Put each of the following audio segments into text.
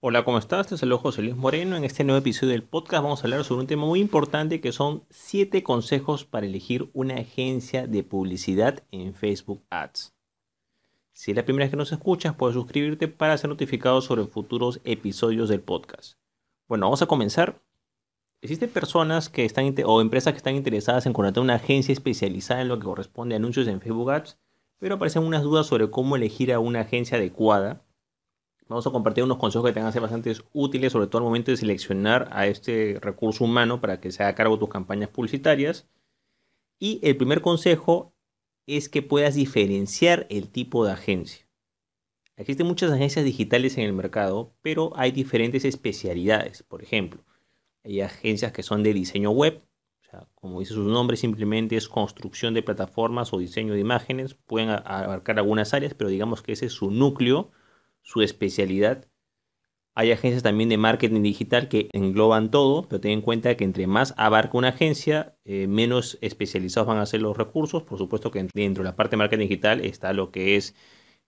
Hola, ¿cómo estás? Te saludo José Luis Moreno. En este nuevo episodio del podcast vamos a hablar sobre un tema muy importante que son 7 consejos para elegir una agencia de publicidad en Facebook Ads. Si es la primera vez que nos escuchas, puedes suscribirte para ser notificado sobre futuros episodios del podcast. Bueno, vamos a comenzar. Existen personas que están o empresas que están interesadas en contratar una agencia especializada en lo que corresponde a anuncios en Facebook Ads, pero aparecen unas dudas sobre cómo elegir a una agencia adecuada. Vamos a compartir unos consejos que te van a ser bastante útiles, sobre todo al momento de seleccionar a este recurso humano para que se haga cargo de tus campañas publicitarias. Y el primer consejo es que puedas diferenciar el tipo de agencia. Existen muchas agencias digitales en el mercado, pero hay diferentes especialidades. Por ejemplo, hay agencias que son de diseño web. O sea, como dice su nombre, simplemente es construcción de plataformas o diseño de imágenes. Pueden abarcar algunas áreas, pero digamos que ese es su núcleo, su especialidad. Hay agencias también de marketing digital que engloban todo, pero ten en cuenta que entre más abarca una agencia, menos especializados van a ser los recursos. Por supuesto que dentro de la parte de marketing digital está lo que es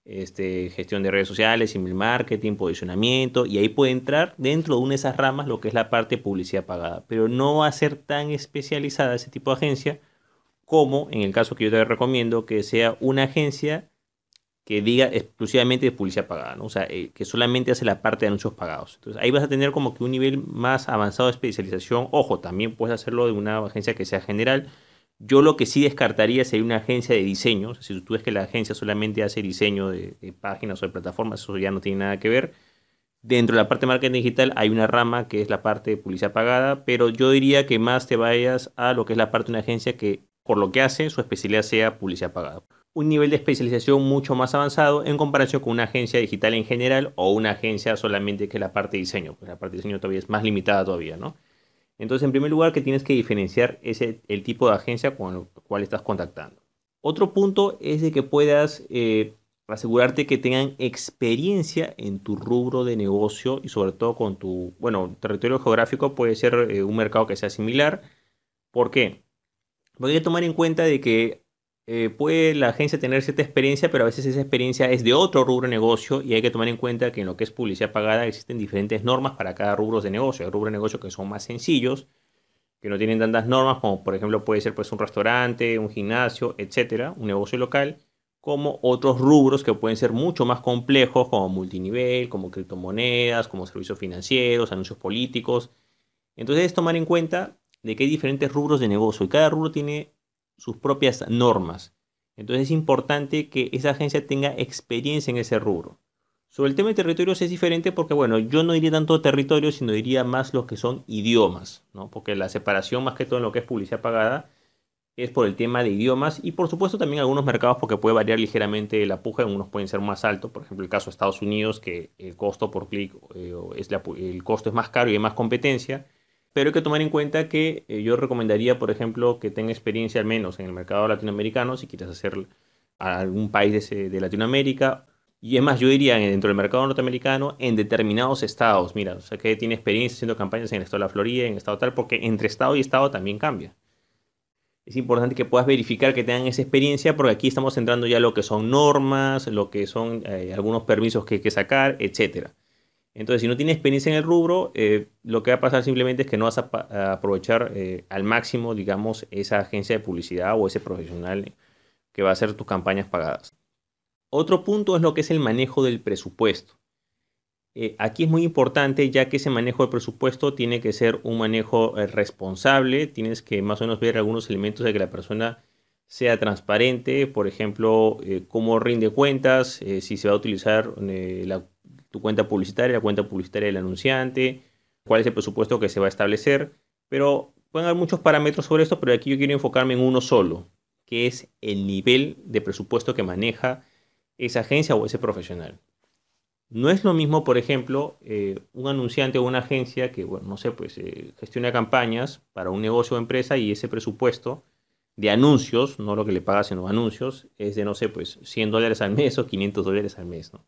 gestión de redes sociales, email marketing, posicionamiento, y ahí puede entrar dentro de una de esas ramas lo que es la parte de publicidad pagada, pero no va a ser tan especializada ese tipo de agencia como en el caso que yo te recomiendo que sea una agencia que diga exclusivamente de publicidad pagada, ¿no? O sea, que solamente hace la parte de anuncios pagados. Entonces ahí vas a tener como que un nivel más avanzado de especialización. Ojo, también puedes hacerlo de una agencia que sea general. Yo lo que sí descartaría sería una agencia de diseño. O sea, si tú ves que la agencia solamente hace diseño de páginas o de plataformas, eso ya no tiene nada que ver. Dentro de la parte de marketing digital hay una rama que es la parte de publicidad pagada, pero yo diría que más te vayas a lo que es la parte de una agencia que, por lo que hace, su especialidad sea publicidad pagada. Un nivel de especialización mucho más avanzado en comparación con una agencia digital en general o una agencia solamente que es la parte de diseño, pues la parte de diseño todavía es más limitada todavía, ¿no? Entonces, en primer lugar, que tienes que diferenciar el tipo de agencia con el cual estás contactando. Otro punto es de que puedas asegurarte que tengan experiencia en tu rubro de negocio y sobre todo con tu, bueno, territorio geográfico puede ser un mercado que sea similar. ¿Por qué? Porque hay que tomar en cuenta de que puede la agencia tener cierta experiencia, pero a veces esa experiencia es de otro rubro de negocio y hay que tomar en cuenta que en lo que es publicidad pagada existen diferentes normas para cada rubro de negocio. Hay rubros de negocio que son más sencillos, que no tienen tantas normas, como por ejemplo puede ser pues un restaurante, un gimnasio, etcétera, un negocio local, como otros rubros que pueden ser mucho más complejos, como multinivel, como criptomonedas, como servicios financieros, anuncios políticos. Entonces es tomar en cuenta de que hay diferentes rubros de negocio y cada rubro tiene sus propias normas. Entonces es importante que esa agencia tenga experiencia en ese rubro. Sobre el tema de territorios es diferente porque, bueno, yo no diría tanto territorios, sino diría más los que son idiomas, ¿no? Porque la separación, más que todo en lo que es publicidad pagada, es por el tema de idiomas y, por supuesto, también algunos mercados porque puede variar ligeramente la puja, unos pueden ser más altos, por ejemplo, el caso de Estados Unidos, que el costo por clic el costo es más caro y hay más competencia, pero hay que tomar en cuenta que yo recomendaría, por ejemplo, que tenga experiencia al menos en el mercado latinoamericano, si quieres hacer a algún país de Latinoamérica. Y es más, yo diría dentro del mercado norteamericano, en determinados estados. Mira, o sea, que tiene experiencia haciendo campañas en el estado de la Florida, en el estado tal, porque entre estado y estado también cambia. Es importante que puedas verificar que tengan esa experiencia, porque aquí estamos entrando ya a lo que son normas, lo que son algunos permisos que hay que sacar, etcétera. Entonces, si no tienes experiencia en el rubro, lo que va a pasar simplemente es que no vas a aprovechar al máximo, digamos, esa agencia de publicidad o ese profesional que va a hacer tus campañas pagadas. Otro punto es lo que es el manejo del presupuesto. Aquí es muy importante ya que ese manejo de presupuesto tiene que ser un manejo responsable, tienes que más o menos ver algunos elementos de que la persona sea transparente, por ejemplo, cómo rinde cuentas, si se va a utilizar tu cuenta publicitaria, la cuenta publicitaria del anunciante, cuál es el presupuesto que se va a establecer, pero pueden haber muchos parámetros sobre esto, pero aquí yo quiero enfocarme en uno solo, que es el nivel de presupuesto que maneja esa agencia o ese profesional. No es lo mismo, por ejemplo, un anunciante o una agencia que, bueno, no sé, pues gestiona campañas para un negocio o empresa y ese presupuesto de anuncios, no lo que le paga, sino anuncios, es de, no sé, pues $100 al mes o $500 al mes, ¿no?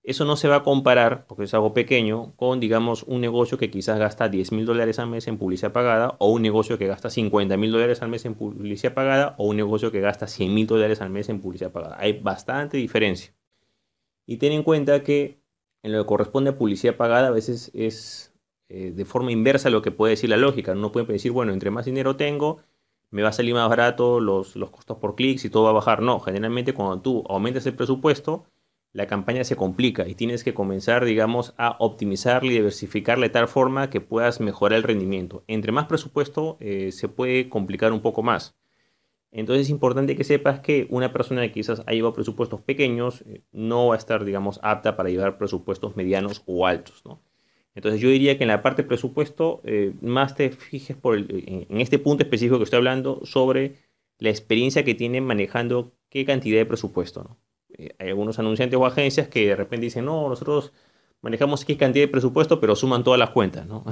Eso no se va a comparar, porque es algo pequeño, con, digamos, un negocio que quizás gasta $10.000 al mes en publicidad pagada o un negocio que gasta $50.000 al mes en publicidad pagada o un negocio que gasta $100.000 al mes en publicidad pagada. Hay bastante diferencia. Y ten en cuenta que En lo que corresponde a publicidad pagada, a veces es de forma inversa lo que puede decir la lógica. Uno puede decir, bueno, entre más dinero tengo, me va a salir más barato los costos por clics y todo va a bajar. No, generalmente cuando tú aumentas el presupuesto, la campaña se complica y tienes que comenzar, digamos, a optimizarla y diversificarla de tal forma que puedas mejorar el rendimiento. Entre más presupuesto, se puede complicar un poco más. Entonces es importante que sepas que una persona que quizás ha llevado presupuestos pequeños no va a estar, digamos, apta para llevar presupuestos medianos o altos, ¿no? Entonces yo diría que en la parte de presupuesto más te fijes en este punto específico que estoy hablando sobre la experiencia que tienen manejando qué cantidad de presupuesto, ¿no? Hay algunos anunciantes o agencias que de repente dicen, no, nosotros manejamos qué cantidad de presupuesto, pero suman todas las cuentas, ¿no?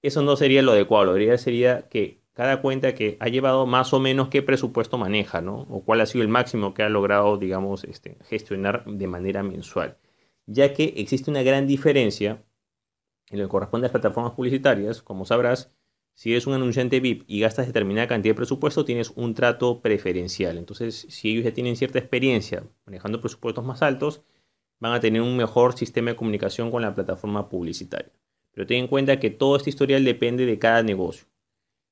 Eso no sería lo adecuado. Lo ideal sería que cada cuenta que ha llevado más o menos qué presupuesto maneja, ¿no? O cuál ha sido el máximo que ha logrado, digamos, gestionar de manera mensual. Ya que existe una gran diferencia en lo que corresponde a las plataformas publicitarias. Como sabrás, si eres un anunciante VIP y gastas determinada cantidad de presupuesto, tienes un trato preferencial. Entonces, si ellos ya tienen cierta experiencia manejando presupuestos más altos, van a tener un mejor sistema de comunicación con la plataforma publicitaria. Pero ten en cuenta que todo este historial depende de cada negocio.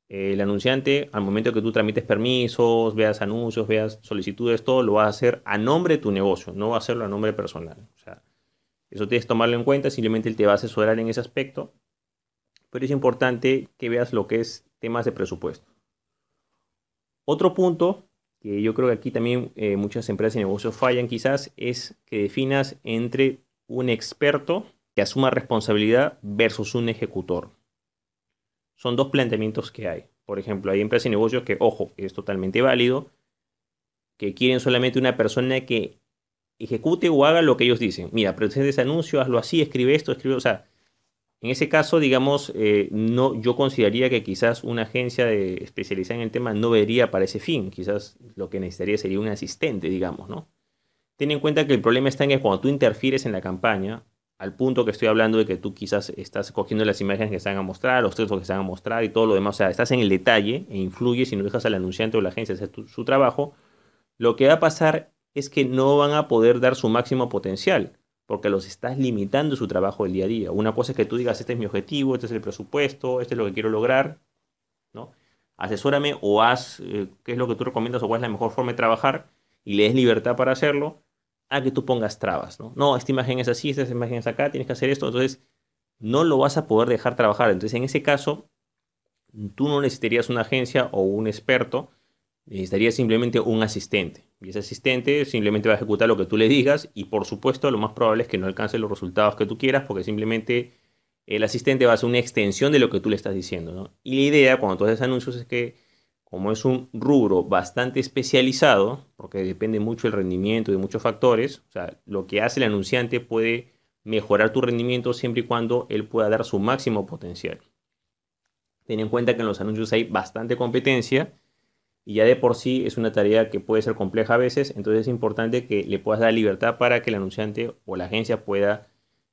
El anunciante, al momento que tú tramites permisos, veas anuncios, veas solicitudes, todo lo vas a hacer a nombre de tu negocio, no va a hacerlo a nombre personal. O sea, eso tienes que tomarlo en cuenta, simplemente él te va a asesorar en ese aspecto, pero es importante que veas lo que es temas de presupuesto. Otro punto que yo creo que aquí también muchas empresas y negocios fallan quizás es que definas entre un experto que asuma responsabilidad versus un ejecutor. Son dos planteamientos que hay. Por ejemplo, hay empresas y negocios que, ojo, es totalmente válido, que quieren solamente una persona que ejecute o haga lo que ellos dicen. Mira, presenta ese anuncio, hazlo así, escribe esto, escribe, o sea, en ese caso, digamos, no, yo consideraría que quizás una agencia especializada en el tema no vería para ese fin. Quizás lo que necesitaría sería un asistente, digamos, ¿no? Ten en cuenta que el problema está en que cuando tú interfieres en la campaña, al punto que estoy hablando de que tú quizás estás cogiendo las imágenes que se van a mostrar, los textos que se van a mostrar y todo lo demás, o sea, estás en el detalle e influyes y no dejas al anunciante o la agencia hacer su trabajo, lo que va a pasar es que no van a poder dar su máximo potencial, porque los estás limitando su trabajo del día a día. Una cosa es que tú digas, este es mi objetivo, este es el presupuesto, este es lo que quiero lograr, ¿no? Asesórame o haz qué es lo que tú recomiendas o cuál es la mejor forma de trabajar y le des libertad para hacerlo, a que tú pongas trabas, ¿no? No, esta imagen es así, esta imagen es acá, tienes que hacer esto, entonces no lo vas a poder dejar trabajar. Entonces, en ese caso, tú no necesitarías una agencia o un experto, necesitarías simplemente un asistente. Y ese asistente simplemente va a ejecutar lo que tú le digas y por supuesto lo más probable es que no alcance los resultados que tú quieras porque simplemente el asistente va a ser una extensión de lo que tú le estás diciendo, ¿no? Y la idea cuando tú haces anuncios es que como es un rubro bastante especializado, porque depende mucho del rendimiento de muchos factores, o sea, lo que hace el anunciante puede mejorar tu rendimiento siempre y cuando él pueda dar su máximo potencial. Ten en cuenta que en los anuncios hay bastante competencia y ya de por sí es una tarea que puede ser compleja a veces, entonces es importante que le puedas dar libertad para que el anunciante o la agencia pueda,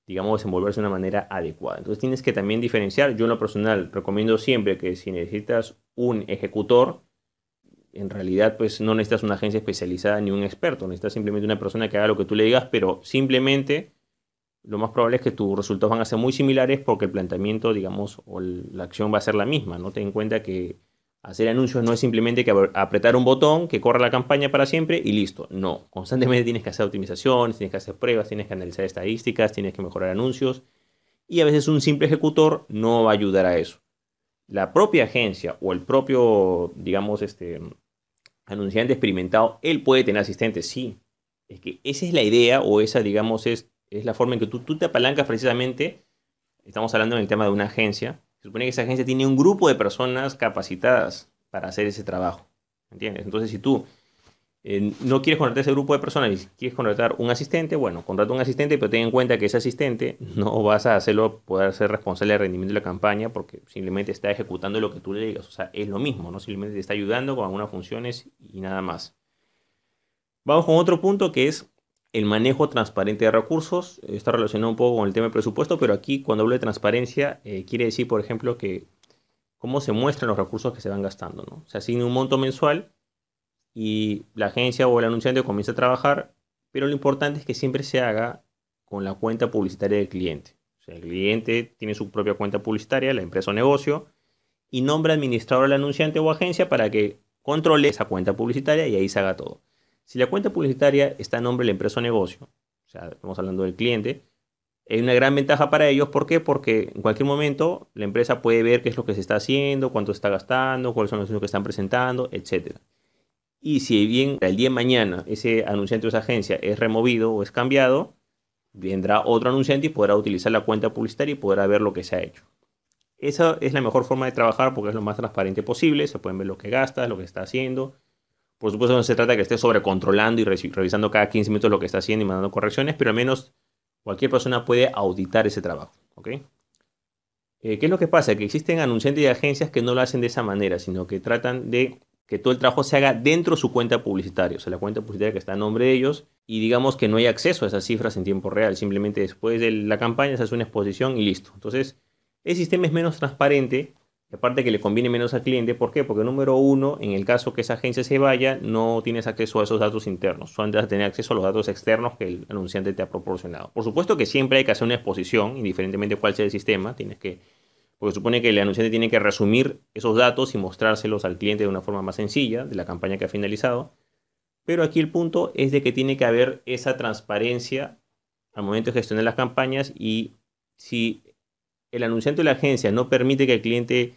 digamos, desenvolverse de una manera adecuada. Entonces tienes que también diferenciar. Yo en lo personal recomiendo siempre que si necesitas un ejecutor, en realidad pues no necesitas una agencia especializada ni un experto, necesitas simplemente una persona que haga lo que tú le digas, pero simplemente lo más probable es que tus resultados van a ser muy similares porque el planteamiento, digamos, o la acción va a ser la misma. No ten en cuenta que hacer anuncios no es simplemente que apretar un botón, que corra la campaña para siempre y listo. No, constantemente tienes que hacer optimizaciones, tienes que hacer pruebas, tienes que analizar estadísticas, tienes que mejorar anuncios y a veces un simple ejecutor no va a ayudar a eso. La propia agencia o el propio, digamos, anunciante experimentado, él puede tener asistentes, sí. Es que esa es la idea o esa, digamos, es la forma en que tú te apalancas precisamente. Estamos hablando en el tema de una agencia. Se supone que esa agencia tiene un grupo de personas capacitadas para hacer ese trabajo. ¿Entiendes? Entonces, si tú no quieres contratar ese grupo de personas y quieres contratar un asistente, bueno, contrata un asistente, pero ten en cuenta que ese asistente no vas a hacerlo poder ser responsable del rendimiento de la campaña porque simplemente está ejecutando lo que tú le digas. O sea, es lo mismo, ¿no? Simplemente te está ayudando con algunas funciones y nada más. Vamos con otro punto que es el manejo transparente de recursos. Está relacionado un poco con el tema de presupuesto, pero aquí cuando hablo de transparencia quiere decir, por ejemplo, que cómo se muestran los recursos que se van gastando, ¿no? Se asigna un monto mensual y la agencia o el anunciante comienza a trabajar, pero lo importante es que siempre se haga con la cuenta publicitaria del cliente. O sea, el cliente tiene su propia cuenta publicitaria, la empresa o negocio, y nombra administrador al anunciante o agencia para que controle esa cuenta publicitaria y ahí se haga todo. Si la cuenta publicitaria está a nombre de la empresa o negocio, o sea, estamos hablando del cliente, hay una gran ventaja para ellos. ¿Por qué? Porque en cualquier momento la empresa puede ver qué es lo que se está haciendo, cuánto se está gastando, cuáles son los anuncios que están presentando, etcétera. Y si bien el día de mañana ese anunciante o esa agencia es removido o es cambiado, vendrá otro anunciante y podrá utilizar la cuenta publicitaria y podrá ver lo que se ha hecho. Esa es la mejor forma de trabajar porque es lo más transparente posible. Se pueden ver lo que gasta, lo que está haciendo. Por supuesto, no se trata de que esté sobrecontrolando y revisando cada 15 minutos lo que está haciendo y mandando correcciones, pero al menos cualquier persona puede auditar ese trabajo. ¿Ok? ¿Qué es lo que pasa? Que existen anunciantes y agencias que no lo hacen de esa manera, sino que tratan de que todo el trabajo se haga dentro de su cuenta publicitaria, o sea, la cuenta publicitaria que está a nombre de ellos, y digamos que no hay acceso a esas cifras en tiempo real, simplemente después de la campaña se hace una exposición y listo. Entonces, el sistema es menos transparente, y aparte que le conviene menos al cliente. ¿Por qué? Porque número uno, en el caso que esa agencia se vaya, no tienes acceso a esos datos internos, solamente vas a tener acceso a los datos externos que el anunciante te ha proporcionado. Por supuesto que siempre hay que hacer una exposición, indiferentemente de cuál sea el sistema, porque supone que el anunciante tiene que resumir esos datos y mostrárselos al cliente de una forma más sencilla de la campaña que ha finalizado. Pero aquí el punto es de que tiene que haber esa transparencia al momento de gestionar las campañas, y si el anunciante o la agencia no permite que el cliente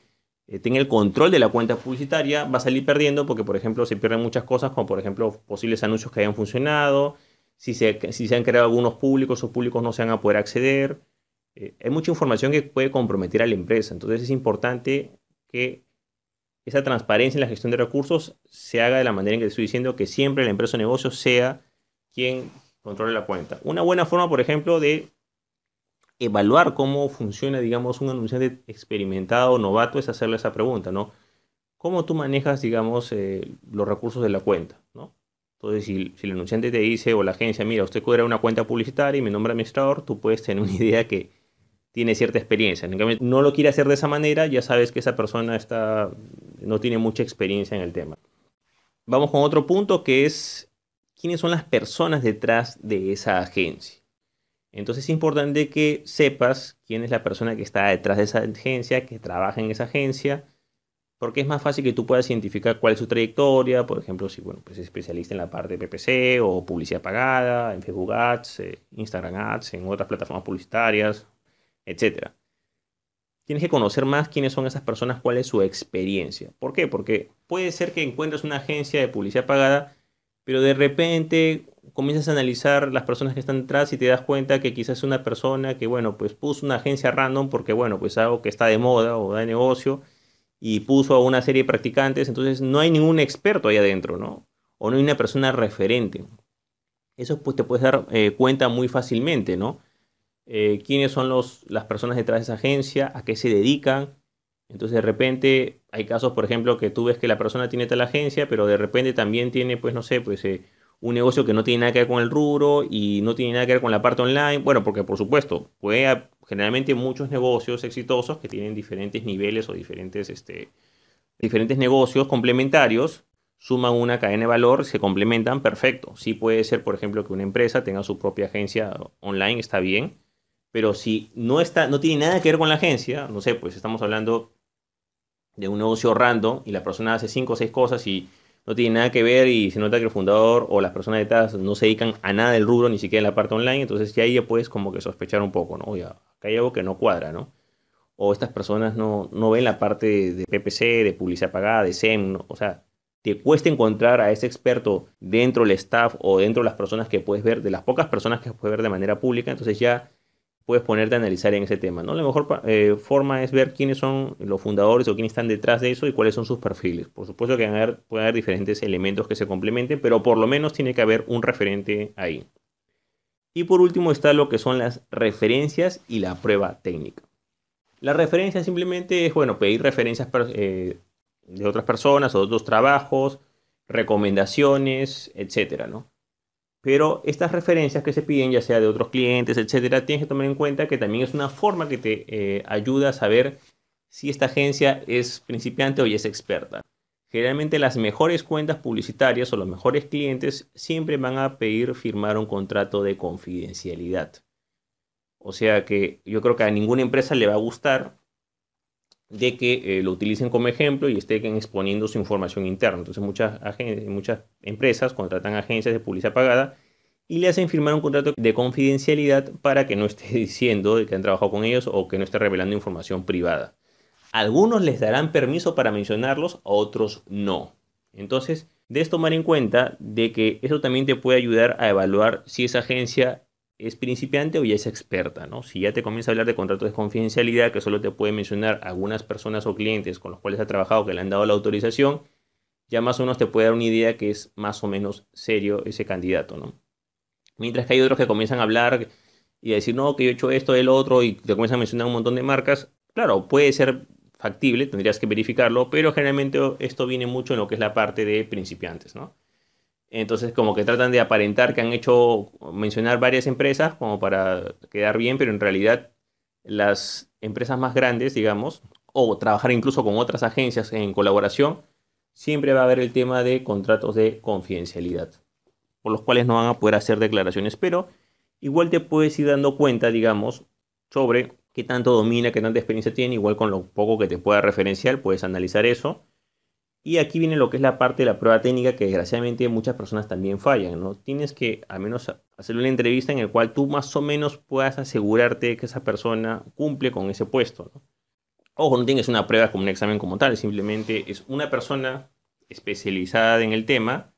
tenga el control de la cuenta publicitaria, va a salir perdiendo porque, por ejemplo, se pierden muchas cosas, como por ejemplo posibles anuncios que hayan funcionado, si se han creado algunos públicos, esos públicos no se van a poder acceder. Hay mucha información que puede comprometer a la empresa. Entonces es importante que esa transparencia en la gestión de recursos se haga de la manera en que te estoy diciendo, que siempre la empresa o negocio sea quien controle la cuenta. Una buena forma, por ejemplo, de evaluar cómo funciona, digamos, un anunciante experimentado o novato es hacerle esa pregunta, ¿no? ¿Cómo tú manejas, digamos, los recursos de la cuenta, ¿no? Entonces, si el anunciante te dice, o la agencia, mira, usted cobra una cuenta publicitaria y me nombra administrador, tú puedes tener una idea que tiene cierta experiencia. En cambio, no lo quiere hacer de esa manera, ya sabes que esa persona no tiene mucha experiencia en el tema. Vamos con otro punto, que es quiénes son las personas detrás de esa agencia. Entonces es importante que sepas quién es la persona que está detrás de esa agencia, que trabaja en esa agencia, porque es más fácil que tú puedas identificar cuál es su trayectoria. Por ejemplo, si bueno, pues es especialista en la parte de PPC o publicidad pagada, en Facebook Ads, Instagram Ads, en otras plataformas publicitarias, etcétera. Tienes que conocer más quiénes son esas personas, cuál es su experiencia. ¿Por qué? Porque puede ser que encuentres una agencia de publicidad pagada, pero de repente comienzas a analizar las personas que están detrás y te das cuenta que quizás es una persona que, bueno, pues puso una agencia random porque, bueno, pues algo que está de moda o de negocio, y puso a una serie de practicantes. Entonces no hay ningún experto ahí adentro, ¿no? O no hay una persona referente. Eso pues te puedes dar cuenta muy fácilmente, ¿no? Quiénes son las personas detrás de esa agencia, a qué se dedican. Entonces de repente hay casos, por ejemplo, que tú ves que la persona tiene tal agencia, pero de repente también tiene, pues no sé, pues un negocio que no tiene nada que ver con el rubro y no tiene nada que ver con la parte online. Bueno, porque por supuesto, generalmente muchos negocios exitosos que tienen diferentes niveles o diferentes negocios complementarios suman una cadena de valor, se complementan, perfecto. Sí puede ser, por ejemplo, que una empresa tenga su propia agencia online, está bien, pero si no tiene nada que ver con la agencia, no sé, pues estamos hablando de un negocio random y la persona hace cinco o seis cosas y no tiene nada que ver, y se nota que el fundador o las personas detrás no se dedican a nada del rubro, ni siquiera en la parte online. Entonces ya ahí ya puedes como que sospechar un poco, ¿no? Ya, acá hay algo que no cuadra, ¿no? O estas personas no ven la parte de PPC, de publicidad pagada, de SEM, ¿no? O sea, te cuesta encontrar a ese experto dentro del staff o dentro de las personas que puedes ver, de las pocas personas que puedes ver de manera pública. Entonces ya puedes ponerte a analizar en ese tema, ¿no? La mejor forma es ver quiénes son los fundadores o quiénes están detrás de eso y cuáles son sus perfiles. Por supuesto que puede haber diferentes elementos que se complementen, pero por lo menos tiene que haber un referente ahí. Y por último está lo que son las referencias y la prueba técnica. La referencia simplemente es, bueno, pedir referencias de otras personas o de otros trabajos, recomendaciones, etcétera, ¿no? Pero estas referencias que se piden, ya sea de otros clientes, etcétera, tienes que tomar en cuenta que también es una forma que te ayuda a saber si esta agencia es principiante o ya es experta. Generalmente las mejores cuentas publicitarias o los mejores clientes siempre van a pedir firmar un contrato de confidencialidad. O sea que yo creo que a ninguna empresa le va a gustar de que lo utilicen como ejemplo y estén exponiendo su información interna. Entonces muchas empresas contratan agencias de publicidad pagada y le hacen firmar un contrato de confidencialidad para que no esté diciendo de que han trabajado con ellos o que no esté revelando información privada. Algunos les darán permiso para mencionarlos, a otros no. Entonces, debes tomar en cuenta de que eso también te puede ayudar a evaluar si esa agencia es principiante o ya es experta, ¿no? Si ya te comienza a hablar de contratos de confidencialidad que solo te puede mencionar algunas personas o clientes con los cuales ha trabajado que le han dado la autorización, ya más o menos te puede dar una idea que es más o menos serio ese candidato, ¿no? Mientras que hay otros que comienzan a hablar y a decir, no, que yo he hecho esto, el otro, y te comienzan a mencionar un montón de marcas. Claro, puede ser factible, tendrías que verificarlo, pero generalmente esto viene mucho en lo que es la parte de principiantes, ¿no? Entonces, como que tratan de aparentar que han hecho mencionar varias empresas como para quedar bien, pero en realidad las empresas más grandes, digamos, o trabajar incluso con otras agencias en colaboración, siempre va a haber el tema de contratos de confidencialidad por los cuales no van a poder hacer declaraciones, pero igual te puedes ir dando cuenta, digamos, sobre qué tanto domina, qué tanta experiencia tiene, igual con lo poco que te pueda referenciar, puedes analizar eso. Y aquí viene lo que es la parte de la prueba técnica que desgraciadamente muchas personas también fallan, ¿no? Tienes que al menos hacer una entrevista en la cual tú más o menos puedas asegurarte que esa persona cumple con ese puesto, ¿no? Ojo, no tienes una prueba como un examen como tal, simplemente es una persona especializada en el tema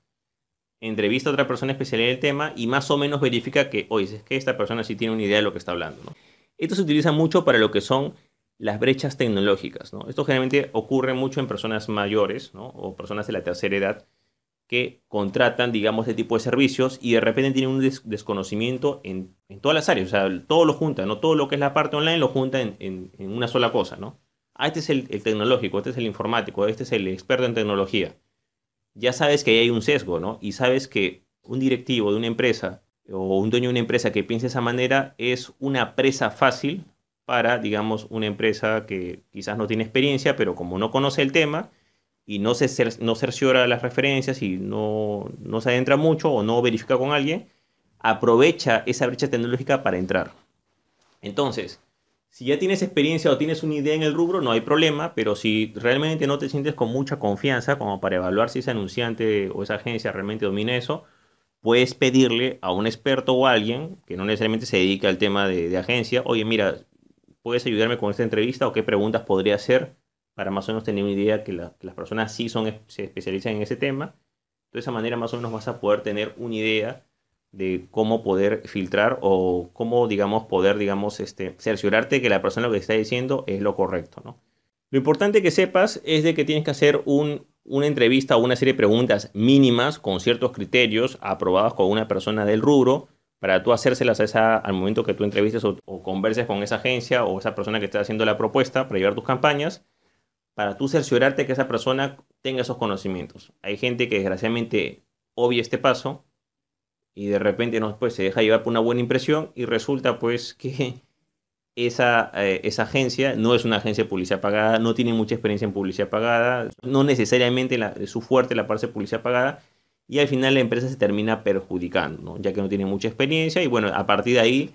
entrevista a otra persona especializada en el tema y más o menos verifica que, oye, es que esta persona sí tiene una idea de lo que está hablando, ¿no? Esto se utiliza mucho para lo que son las brechas tecnológicas, ¿no? Esto generalmente ocurre mucho en personas mayores, ¿no? O personas de la tercera edad que contratan, digamos, este tipo de servicios y de repente tienen un desconocimiento en todas las áreas, o sea, todo lo junta, ¿no? Todo lo que es la parte online lo junta en una sola cosa, ¿no? Ah, este es el tecnológico, este es el informático, este es el experto en tecnología, ya sabes que ahí hay un sesgo, ¿no? Y sabes que un directivo de una empresa o un dueño de una empresa que piense de esa manera es una presa fácil para, digamos, una empresa que quizás no tiene experiencia, pero como no conoce el tema y no cerciora las referencias y no se adentra mucho o no verifica con alguien, aprovecha esa brecha tecnológica para entrar. Entonces, si ya tienes experiencia o tienes una idea en el rubro, no hay problema, pero si realmente no te sientes con mucha confianza como para evaluar si ese anunciante o esa agencia realmente domina eso, puedes pedirle a un experto o a alguien que no necesariamente se dedica al tema de agencia, oye, mira, ¿puedes ayudarme con esta entrevista o qué preguntas podría hacer para más o menos tener una idea que las personas sí se especializan en ese tema? De esa manera más o menos vas a poder tener una idea de cómo poder filtrar o cómo, digamos, poder, digamos, cerciorarte que la persona lo que está diciendo es lo correcto, ¿no? Lo importante que sepas es de que tienes que hacer una entrevista o una serie de preguntas mínimas con ciertos criterios aprobados con una persona del rubro para tú hacérselas al momento que tú entrevistes o converses con esa agencia o esa persona que está haciendo la propuesta para llevar tus campañas para tú cerciorarte que esa persona tenga esos conocimientos. Hay gente que desgraciadamente obvia este paso y de repente no, pues, se deja llevar por una buena impresión y resulta pues que esa agencia no es una agencia de publicidad pagada, no tiene mucha experiencia en publicidad pagada, no necesariamente es su fuerte la parte de publicidad pagada y al final la empresa se termina perjudicando, ¿no? Ya que no tiene mucha experiencia y bueno, a partir de ahí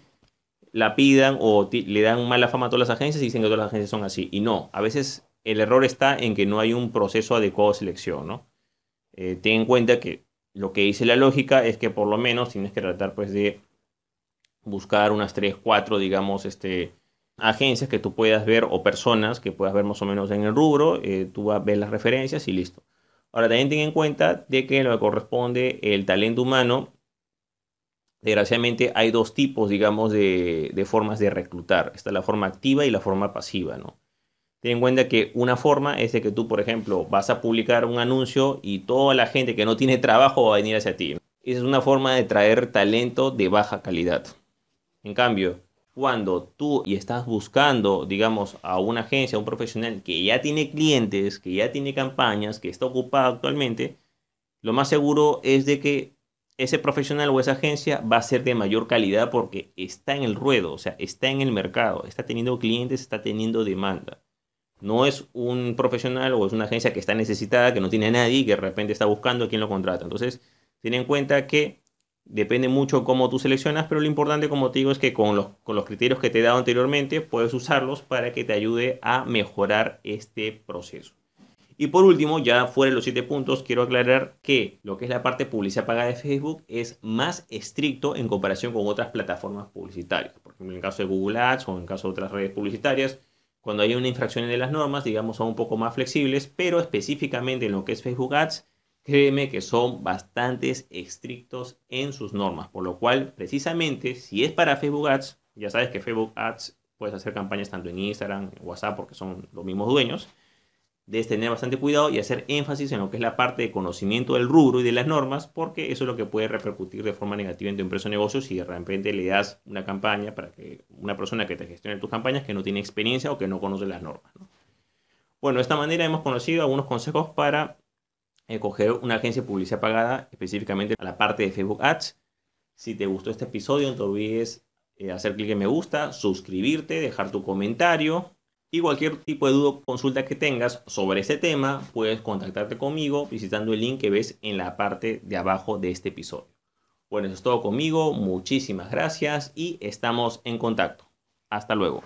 la pidan o le dan mala fama a todas las agencias y dicen que todas las agencias son así. Y no, a veces el error está en que no hay un proceso adecuado de selección, ¿no? Ten en cuenta que lo que dice la lógica es que por lo menos tienes que tratar pues de buscar unas 3 4 digamos, agencias que tú puedas ver o personas que puedas ver más o menos en el rubro, tú vas a ver las referencias y listo. Ahora también ten en cuenta de que lo que corresponde el talento humano, desgraciadamente hay dos tipos, digamos, de formas de reclutar. Está la forma activa y la forma pasiva, ¿no? Ten en cuenta que una forma es de que tú, por ejemplo, vas a publicar un anuncio y toda la gente que no tiene trabajo va a venir hacia ti. Esa es una forma de traer talento de baja calidad. En cambio, cuando tú y estás buscando, digamos, a una agencia, a un profesional que ya tiene clientes, que ya tiene campañas, que está ocupado actualmente, lo más seguro es de que ese profesional o esa agencia va a ser de mayor calidad porque está en el ruedo, o sea, está en el mercado, está teniendo clientes, está teniendo demanda. No es un profesional o es una agencia que está necesitada, que no tiene a nadie y que de repente está buscando a quien lo contrata. Entonces, ten en cuenta que Depende mucho cómo tú seleccionas, pero lo importante, como te digo, es que con los criterios que te he dado anteriormente, puedes usarlos para que te ayude a mejorar este proceso. Y por último, ya fuera de los 7 puntos, quiero aclarar que lo que es la parte de publicidad pagada de Facebook es más estricto en comparación con otras plataformas publicitarias. Por ejemplo, en el caso de Google Ads o en el caso de otras redes publicitarias, cuando hay una infracción de las normas, digamos, son un poco más flexibles, pero específicamente en lo que es Facebook Ads, créeme que son bastante estrictos en sus normas. Por lo cual, precisamente, si es para Facebook Ads, ya sabes que Facebook Ads puedes hacer campañas tanto en Instagram, en WhatsApp, porque son los mismos dueños. Debes tener bastante cuidado y hacer énfasis en lo que es la parte de conocimiento del rubro y de las normas, porque eso es lo que puede repercutir de forma negativa en tu empresa o negocio si de repente le das una campaña para que una persona que te gestione tus campañas que no tiene experiencia o que no conoce las normas, ¿no? Bueno, de esta manera hemos conocido algunos consejos para coger una agencia de publicidad pagada, específicamente a la parte de Facebook Ads. Si te gustó este episodio, no te olvides hacer clic en me gusta, suscribirte, dejar tu comentario y cualquier tipo de duda o consulta que tengas sobre este tema, puedes contactarte conmigo visitando el link que ves en la parte de abajo de este episodio. Bueno, eso es todo conmigo, muchísimas gracias y estamos en contacto. Hasta luego.